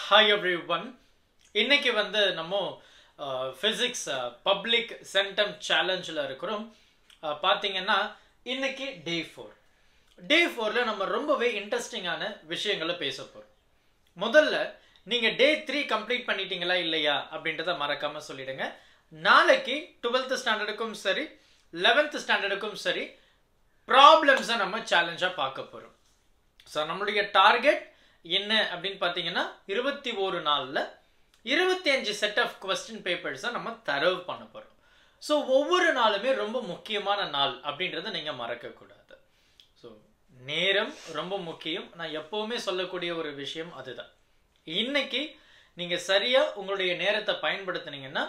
Hi everyone. இன்னைக்கு நம்ம physics public centum challengeல இருக்கிறோம். பாத்தீங்கன்னா இன்னைக்கு day 4. Day 4ல நம்ம ரொம்பவே இன்ட்ரஸ்டிங்கான விஷயங்களை பேச போறோம். முதல்ல நீங்க day 3 கம்ப்ளீட் பண்ணிட்டீங்களா இல்லையா அப்படின்றத மறக்காம சொல்லிடுங்க. நாளைக்கு 12th ஸ்டாண்டர்டுக்கும் சரி 11th ஸ்டாண்டர்டுக்கும் சரி ப்ராப்ளம்ஸை நம்ம சேலஞ்சா பார்க்க போறோம். ஸோ நம்மளுடைய டார்கெட் என்ன அப்படின்னு பார்த்தீங்கன்னா 21 நாளில் 25 செட் ஆஃப் கொஸ்டின் பேப்பர்ஸை நம்ம தரவு பண்ண போகிறோம். ஸோ ஒவ்வொரு நாளுமே ரொம்ப முக்கியமான நாள் அப்படின்றத நீங்கள் மறக்கக்கூடாது. ஸோ நேரம் ரொம்ப முக்கியம். நான் எப்போவுமே சொல்லக்கூடிய ஒரு விஷயம் அதுதான். இன்னைக்கு நீங்கள் சரியாக உங்களுடைய நேரத்தை பயன்படுத்தினீங்கன்னா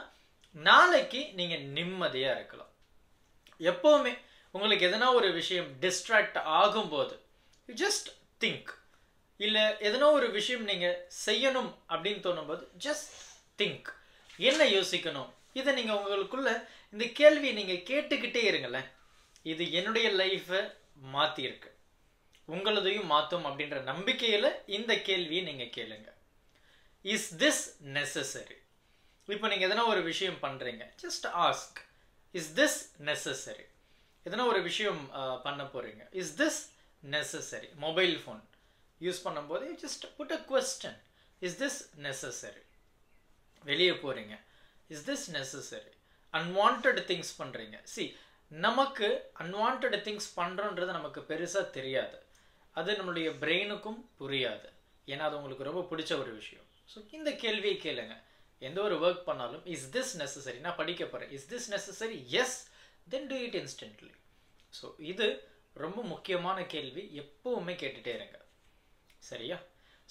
நாளைக்கு நீங்கள் நிம்மதியாக இருக்கலாம். எப்போவுமே உங்களுக்கு எதனா ஒரு விஷயம் டிஸ்ட்ராக்ட் ஆகும்போது யூ ஜஸ்ட் திங்க், இல்லை எதனா ஒரு விஷயம் நீங்கள் செய்யணும் அப்படின்னு தோணும்போது ஜஸ்ட் திங்க். என்ன யோசிக்கணும், இதை நீங்கள் உங்களுக்குள்ள இந்த கேள்வியை நீங்கள் கேட்டுக்கிட்டே இருங்களேன். இது என்னுடைய லைஃப்பை மாற்றிருக்கு, உங்களதையும் மாற்றும் அப்படின்ற நம்பிக்கையில் இந்த கேள்வியை நீங்கள் கேளுங்க. Is this necessary? இப்போ நீங்கள் எதனா ஒரு விஷயம் பண்ணுறீங்க, just ask, is this necessary? எதனா ஒரு விஷயம் பண்ண போகிறீங்க, is this necessary? Mobile phone use பண்ணும்போது just put a question, is this necessary? வெளியே போகிறீங்க, is this necessary? Unwanted things பண்ணுறீங்க. சி, நமக்கு அன்வான்ட் திங்ஸ் பண்ணுறோன்றது நமக்கு பெருசாக தெரியாது, அது நம்மளுடைய பிரெயினுக்கும் புரியாது, ஏன்னா அது உங்களுக்கு ரொம்ப பிடிச்ச ஒரு விஷயம். ஸோ இந்த கேள்வியை கேளுங்க. எந்த ஒரு ஒர்க் பண்ணாலும் இஸ் திஸ் நெசசரி? நான் படிக்க போகிறேன், is this necessary? Yes, then do it instantly. So இது ரொம்ப முக்கியமான கேள்வி, எப்பவுமே கேட்டுகிட்டே இருங்க, சரியா?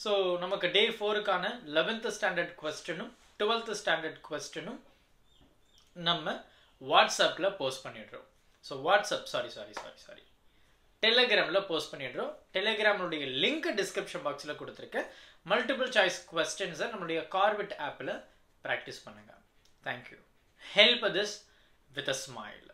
ஸோ நமக்கு டே 4க்கான 11th ஸ்டாண்டர்ட் கொஸ்டினும் 12th ஸ்டாண்டர்ட் கொஸ்டினும் நம்ம வாட்ஸ்அப்பில் போஸ்ட் பண்ணிடுறோம். ஸோ வாட்ஸ்அப் சாரி டெலிகிராமில் போஸ்ட் பண்ணிடுறோம். டெலிகிராமுடைய லிங்க் டிஸ்கிரிப்ஷன் பாக்ஸில் கொடுத்துருக்கேன். மல்டிபிள் சாய்ஸ் கொஸ்டின்ஸை நம்மளுடைய கார்விட் ஆப்பில் ப்ராக்டிஸ் பண்ணுங்கள். Thank you. Help this with a smile.